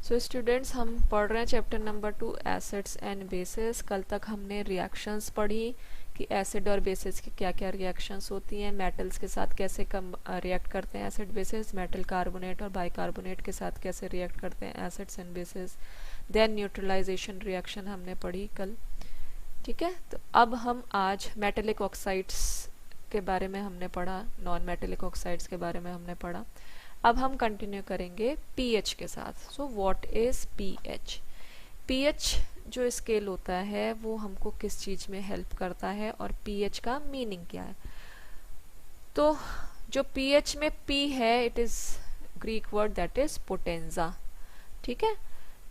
So students, हम पढ़ रहे हैं chapter number 2 acids and basis. कल तक हमने रिएक्शंस पढ़ी कि एसिड और बेसिस की क्या क्या रिएक्शंस होती हैं, मेटल्स के साथ कैसे कम रिएक्ट करते हैं एसिड बेसिस, मेटल कार्बोनेट और बाइकार्बोनेट के साथ कैसे रिएक्ट करते हैं acids and bases. Then neutralization reaction हमने पढ़ी कल। ठीक है, तो अब हम आज मेटेलिक ऑक्साइड्स के बारे में हमने पढ़ा, नॉन मेटेलिक ऑक्साइड्स के बारे में हमने पढ़ा। अब हम कंटिन्यू करेंगे पीएच के साथ। So what is pH? PH जो स्केल होता है वो हमको किस चीज़ में हेल्प करता है और पीएच का मीनिंग क्या है? तो जो पीएच में पी है, it is Greek word that is पोटेंजा। ठीक है,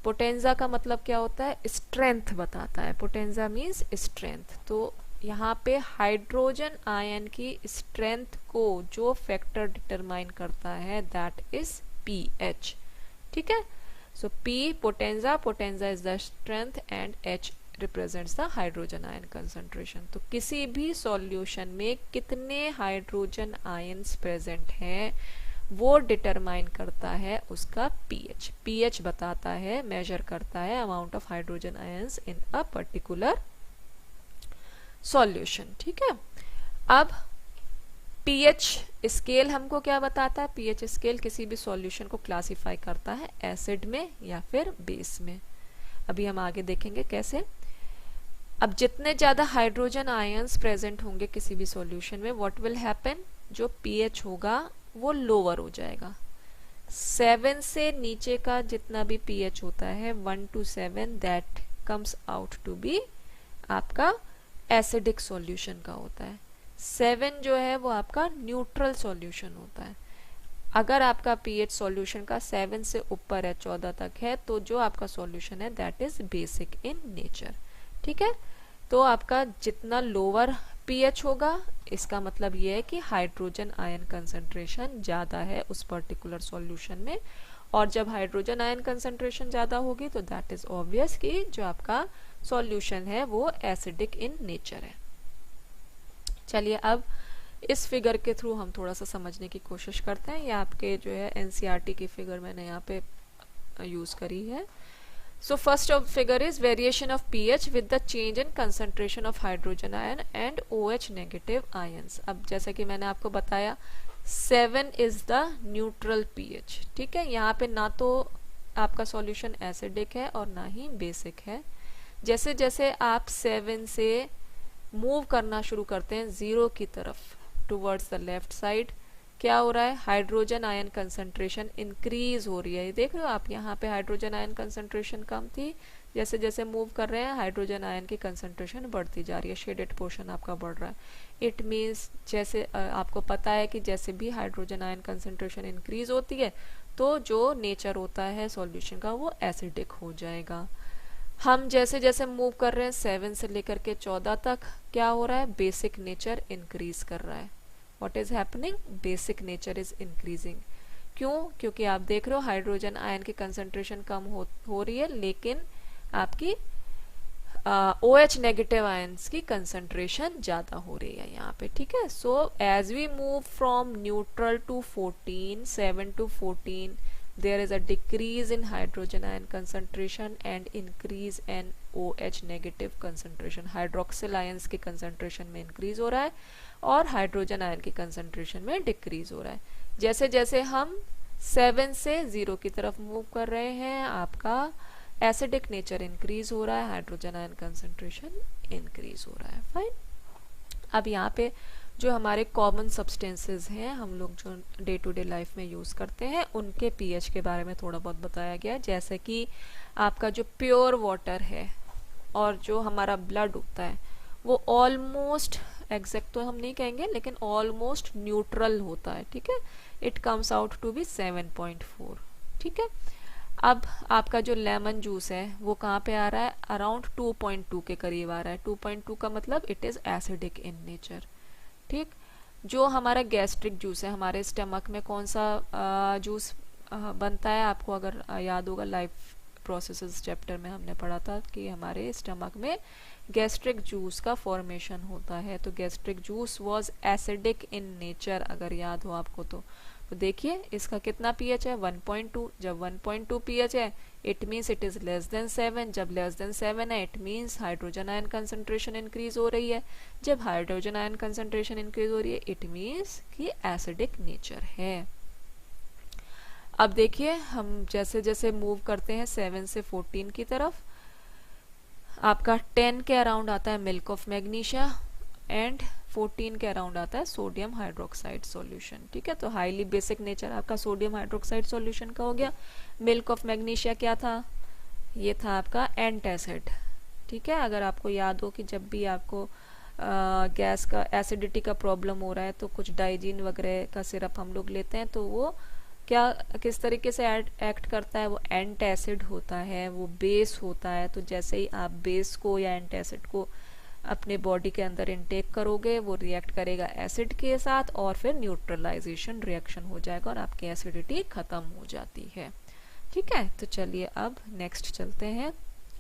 पोटेंजा का मतलब क्या होता है? स्ट्रेंथ बताता है। पोटेंजा मीन्स स्ट्रेंथ। तो यहाँ पे हाइड्रोजन आयन की स्ट्रेंथ को जो फैक्टर डिटरमाइन करता है दैट इज पीएच। ठीक है, सो पी पोटेंजा, पोटेंजा is the strength and H represents the hydrogen ion concentration. तो किसी भी सॉल्यूशन में कितने हाइड्रोजन आयन्स प्रेजेंट हैं वो डिटरमाइन करता है उसका पीएच। पीएच बताता है, मेजर करता है amount of hydrogen ions in a particular solution. ठीक है, अब पीएच स्केल हमको क्या बताता है? पीएच स्केल किसी भी सॉल्यूशन को क्लासिफाई करता है एसिड में या फिर बेस में। अभी हम आगे देखेंगे कैसे। अब जितने ज्यादा हाइड्रोजन आयन्स प्रेजेंट होंगे किसी भी सॉल्यूशन में, व्हाट विल हैपन? जो पीएच होगा वो लोअर हो जाएगा। 7 से नीचे का जितना भी पीएच होता है 1 to 7 that comes out to be आपका एसिडिक सॉल्यूशन का होता है। 7 जो है वो आपका न्यूट्रल सॉल्यूशन होता है। अगर आपका पीएच सॉल्यूशन का 7 से ऊपर है, 14 तक है, तो जो आपका सॉल्यूशन है that is basic in nature. ठीक है, तो आपका जितना लोअर पीएच होगा इसका मतलब ये है कि हाइड्रोजन आयन कंसंट्रेशन ज़्यादा है उस पर्टिकुलर सॉल्यूशन में। और जब हाइड्रोजन आयन कंसंट्रेशन ज़्यादा होगी तो दैट इज ऑब्वियस कि जो आपका सॉल्यूशन है वो एसिडिक इन नेचर है। चलिए अब इस फिगर के थ्रू हम थोड़ा सा समझने की कोशिश करते हैं। ये आपके जो है एनसीईआरटी की फिगर मैंने यहाँ पे यूज करी है। So first of figure is variation of pH with the change in concentration of hydrogen ion and OH negative ions। अब जैसा कि मैंने आपको बताया 7 is the neutral pH। ठीक है, यहाँ पे ना तो आपका सॉल्यूशन एसिडिक है और ना ही बेसिक है। जैसे जैसे आप 7 से मूव करना शुरू करते हैं 0 की तरफ टूवर्ड्स द लेफ्ट साइड, क्या हो रहा है? हाइड्रोजन आयन कंसंट्रेशन इंक्रीज हो रही है। ये देख रहे हो आप, यहाँ पे हाइड्रोजन आयन कंसंट्रेशन कम थी, जैसे जैसे मूव कर रहे हैं हाइड्रोजन आयन की कंसंट्रेशन बढ़ती जा रही है, शेडेड पोर्शन आपका बढ़ रहा है। इट मीन्स जैसे आपको पता है कि जैसे भी हाइड्रोजन आयन कंसंट्रेशन इंक्रीज होती है तो जो नेचर होता है सॉल्यूशन का वो एसिडिक हो जाएगा। हम जैसे जैसे मूव कर रहे हैं 7 से लेकर के 14 तक क्या हो रहा है? बेसिक नेचर इंक्रीज कर रहा है। What is happening? Basic nature is increasing। क्यों? क्योंकि आप देख रहे हो हाइड्रोजन आयन की कंसंट्रेशन कम हो रही है, लेकिन आपकी OH नेगेटिव आयन्स की कंसंट्रेशन ज्यादा हो रही है यहाँ पे। ठीक है, so as we move from neutral to 14, 7 to 14, there is a decrease in hydrogen ion concentration and increase in OH negative concentration। Hydroxyl ions की कंसंट्रेशन में इंक्रीज हो रहा है और हाइड्रोजन आयन की कंसंट्रेशन में डिक्रीज हो रहा है। जैसे जैसे हम 7 से 0 की तरफ मूव कर रहे हैं आपका एसिडिक नेचर इंक्रीज हो रहा है, हाइड्रोजन आयन कंसंट्रेशन इंक्रीज हो रहा है। फाइन। अब यहाँ पे जो हमारे कॉमन सब्सटेंसेस हैं, हम लोग जो डे टू डे लाइफ में यूज करते हैं, उनके पीएच के बारे में थोड़ा बहुत बताया गया। जैसे कि आपका जो प्योर वाटर है और जो हमारा ब्लड होता है वो ऑलमोस्ट एग्जैक्ट तो हम नहीं कहेंगे लेकिन ऑलमोस्ट न्यूट्रल होता है। ठीक है, it comes out to be 7.4। ठीक है, अब आपका जो लेमन जूस है वो कहाँ पे आ रहा है? अराउंड 2.2 के करीब आ रहा है। 2.2 का मतलब it is acidic in nature. ठीक, जो हमारा गैस्ट्रिक जूस है, हमारे स्टमक में कौन सा जूस बनता है? आपको अगर याद होगा लाइफ प्रोसेसेस चैप्टर में हमने पढ़ा था कि हमारे स्टमक में गैस्ट्रिक जूस का फॉर्मेशन होता है। तो gastric juice was acidic in nature, अगर याद हो आपको तो तो देखिए इसका कितना पीएच है 1.2। जब 1.2 पीएच है it means it is less than 7। जब लेस देन 7 है it means hydrogen ion concentration increase हो रही है। जब हाइड्रोजन आयन कंसंट्रेशन इंक्रीज हो रही है इट मीन्स कि एसिडिक नेचर है। अब देखिए हम जैसे जैसे मूव करते हैं 7 से 14 की तरफ, आपका 10 के अराउंड आता है मिल्क ऑफ मैग्नीशिया एंड 14 के अराउंड आता है सोडियम हाइड्रोक्साइड सॉल्यूशन। ठीक है, तो हाईली बेसिक नेचर आपका सोडियम हाइड्रोक्साइड सॉल्यूशन का हो गया। मिल्क ऑफ मैग्नीशिया क्या था, ये था आपका एंटासिड। ठीक है, अगर आपको याद हो कि जब भी आपको गैस का एसिडिटी का प्रॉब्लम हो रहा है तो कुछ डाइजीन वगैरह का सिरप हम लोग लेते हैं, तो वो क्या किस तरीके से एक्ट करता है, वो एंटासिड होता है, वो बेस होता है। तो जैसे ही आप बेस को या एंटासिड को अपने बॉडी के अंदर इनटेक करोगे वो रिएक्ट करेगा एसिड के साथ और फिर न्यूट्रलाइजेशन रिएक्शन हो जाएगा और आपकी एसिडिटी खत्म हो जाती है। ठीक है, तो चलिए अब नेक्स्ट चलते हैं।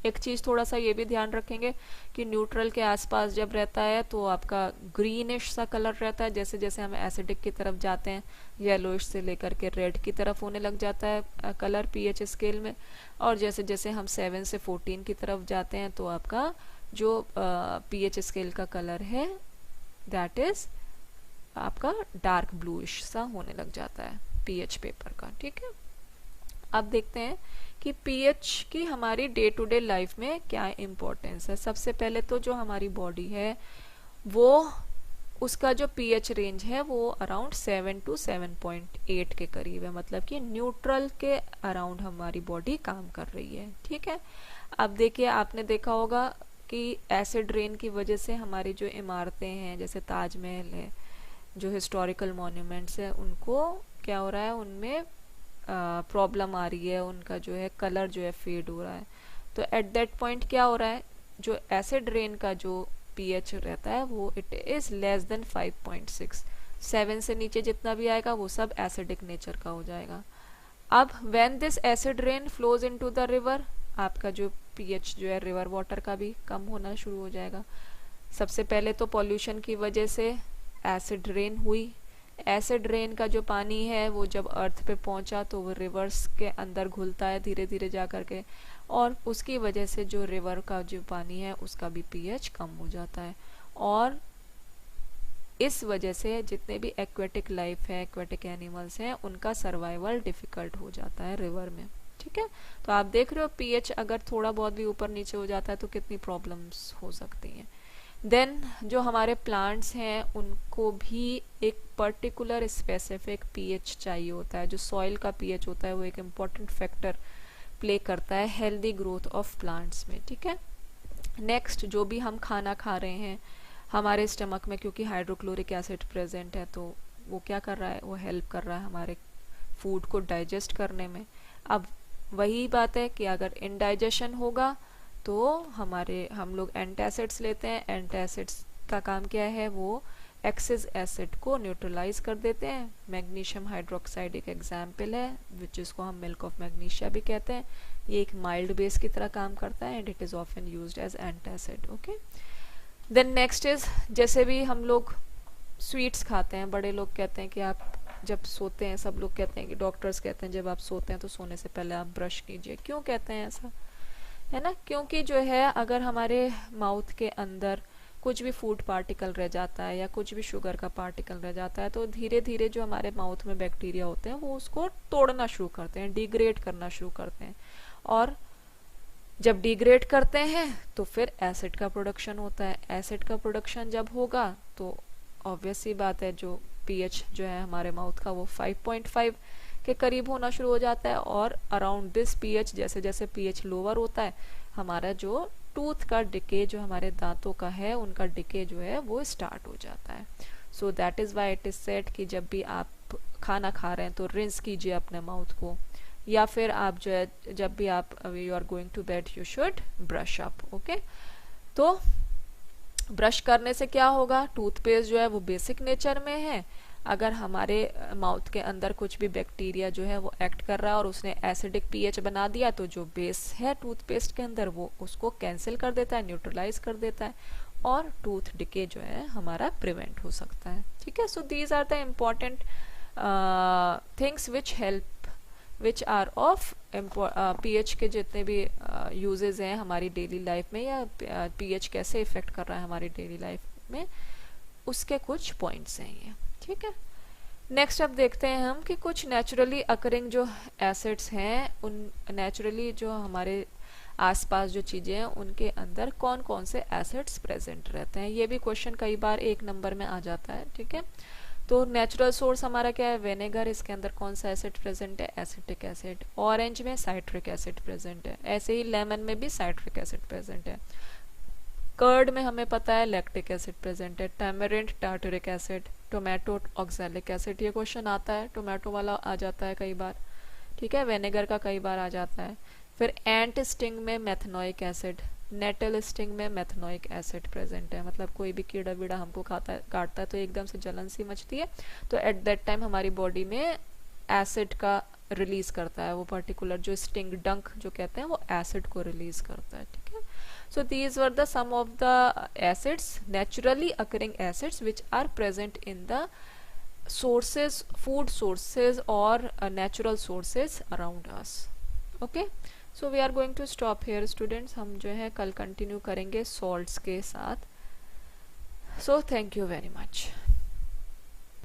एक चीज थोड़ा सा ये भी ध्यान रखेंगे कि न्यूट्रल के आसपास जब रहता है तो आपका ग्रीनिश सा कलर रहता है। जैसे जैसे हम एसिडिक की तरफ जाते हैं येलोइश से लेकर के रेड की तरफ होने लग जाता है कलर पीएच स्केल में, और जैसे जैसे हम 7 से 14 की तरफ जाते हैं तो आपका जो पीएच स्केल का कलर है दैट इज आपका डार्क ब्लूइश सा होने लग जाता है पीएच पेपर का। ठीक है, अब देखते हैं कि पीएच की हमारी डे टू डे लाइफ में क्या इम्पोर्टेंस है। सबसे पहले तो जो हमारी बॉडी है वो उसका जो पीएच रेंज है वो अराउंड 7 to 7.8 के करीब है, मतलब कि न्यूट्रल के अराउंड हमारी बॉडी काम कर रही है। ठीक है, अब देखिए आपने देखा होगा कि एसिड रेन की वजह से हमारी जो इमारतें हैं जैसे ताजमहल है, जो हिस्टोरिकल मॉन्यूमेंट्स है, उनको क्या हो रहा है, उनमें प्रॉब्लम आ रही है, उनका जो है कलर जो है फेड हो रहा है। तो एट दैट पॉइंट क्या हो रहा है, जो एसिड रेन का जो पीएच रहता है वो इट इज लेस देन 5.6। 7 से नीचे जितना भी आएगा वो सब एसिडिक नेचर का हो जाएगा। अब when this acid rain flows into the river, आपका जो पीएच जो है रिवर वाटर का भी कम होना शुरू हो जाएगा। सबसे पहले तो पॉल्यूशन की वजह से एसिड रेन हुई। एसिड रेन का जो पानी है वो जब अर्थ पे पहुंचा तो वो रिवर्स के अंदर घुलता है धीरे धीरे जा करके, और उसकी वजह से जो रिवर का जो पानी है उसका भी पीएच कम हो जाता है, और इस वजह से जितने भी एक्वेटिक लाइफ है, एक्वेटिक एनिमल्स हैं, उनका सर्वाइवल डिफिकल्ट हो जाता है रिवर में। ठीक है, तो आप देख रहे हो पीएच अगर थोड़ा बहुत भी ऊपर नीचे हो जाता है तो कितनी प्रॉब्लम्स हो सकती हैं। देन जो हमारे प्लांट्स हैं उनको भी एक पर्टिकुलर स्पेसिफिक पीएच चाहिए होता है। जो सॉइल का पीएच होता है वो एक इम्पॉर्टेंट फैक्टर प्ले करता है हेल्दी ग्रोथ ऑफ प्लांट्स में। ठीक है, नेक्स्ट जो भी हम खाना खा रहे हैं हमारे स्टमक में, क्योंकि हाइड्रोक्लोरिक एसिड प्रेजेंट है तो वो क्या कर रहा है, वो हेल्प कर रहा है हमारे फूड को डाइजेस्ट करने में। अब वही बात है कि अगर इनडाइजेशन होगा तो हम लोग एंटासिड्स लेते हैं। एंटासिड्स का काम क्या है, वो एक्सेस एसिड को न्यूट्रलाइज कर देते हैं। मैग्नीशियम हाइड्रोक्साइड एक एग्जाम्पल है जिसको हम मिल्क ऑफ मैग्नीशिया भी कहते हैं। ये एक माइल्ड बेस की तरह काम करता है and it is often used as antacid. Okay, then next is जैसे भी हम लोग स्वीट्स खाते हैं, बड़े लोग कहते हैं कि आप जब सोते हैं, सब लोग कहते हैं कि डॉक्टर्स कहते हैं जब आप सोते हैं तो सोने से पहले आप ब्रश कीजिए। क्यों कहते हैं ऐसा, है ना, क्योंकि जो है अगर हमारे माउथ के अंदर कुछ भी फूड पार्टिकल रह जाता है या कुछ भी शुगर का पार्टिकल रह जाता है तो धीरे धीरे जो हमारे माउथ में बैक्टीरिया होते हैं वो उसको तोड़ना शुरू करते हैं, डिग्रेड करना शुरू करते हैं, और जब डिग्रेड करते हैं तो फिर एसिड का प्रोडक्शन होता है। एसिड का प्रोडक्शन जब होगा तो ऑब्वियस सी बात है जो पीएच जो है हमारे माउथ का वो 5.5 के करीब होना शुरू हो जाता है, और अराउंड दिस पीएच जैसे जैसे पीएच लोअर होता है हमारा जो टूथ का डिके, जो हमारे दांतों का है, उनका डिके जो है वो स्टार्ट हो जाता है। So that is why it is said कि जब भी आप खाना खा रहे हैं तो रिंस कीजिए अपने माउथ को, या फिर आप जो है जब भी आप you are going to bed you should brush up. Okay, तो ब्रश करने से क्या होगा, टूथपेस्ट जो है वो बेसिक नेचर में है। अगर हमारे माउथ के अंदर कुछ भी बैक्टीरिया जो है वो एक्ट कर रहा है और उसने एसिडिक पीएच बना दिया तो जो बेस है टूथपेस्ट के अंदर वो उसको कैंसिल कर देता है, न्यूट्रलाइज कर देता है, और टूथ डिके जो है हमारा प्रिवेंट हो सकता है। ठीक है, so these are the important things which are of pH के जितने भी यूजेस हैं हमारी डेली लाइफ में, या पीएच कैसे इफेक्ट कर रहा है हमारी डेली लाइफ में, उसके कुछ पॉइंट्स हैं ये। ठीक है, नेक्स्ट अब देखते हैं हम कि कुछ नेचुरली अकरिंग जो एसिड्स हैं, उन नेचुरली जो हमारे आसपास जो चीज़ें हैं उनके अंदर कौन कौन से एसिड्स प्रेजेंट रहते हैं। ये भी क्वेश्चन कई बार एक नंबर में आ जाता है। ठीक है, तो नेचुरल सोर्स हमारा क्या है, विनेगर, इसके अंदर कौन सा एसिड प्रेजेंट है, एसिटिक एसिड। ऑरेंज में साइट्रिक एसिड प्रेजेंट है, ऐसे ही लेमन में भी साइट्रिक एसिड प्रेजेंट है। कर्ड में हमें पता है लैक्टिक एसिड प्रेजेंट है। Tamarind tartaric acid, tomato oxalic acid, ये क्वेश्चन आता है, टोमेटो वाला आ जाता है कई बार। ठीक है, विनेगर का कई बार आ जाता है। फिर एंट स्टिंग में मेथनोइक एसिड, नेटल स्टिंग में मेथनोइक एसिड प्रेजेंट है। मतलब कोई भी कीड़ा वीड़ा हमको काटता है तो एकदम से जलन सी मचती है, तो एट दैट टाइम हमारी बॉडी में एसिड का रिलीज करता है, वो पर्टिकुलर जो स्टिंग डंक जो कहते हैं वो एसिड को रिलीज करता है। ठीक है, so these were the some of the acids, naturally occurring acids which are present in the sources, food sources or natural sources around us. Okay, so we are going to stop here students, हम जो है कल continue करेंगे salts के साथ। So thank you very much.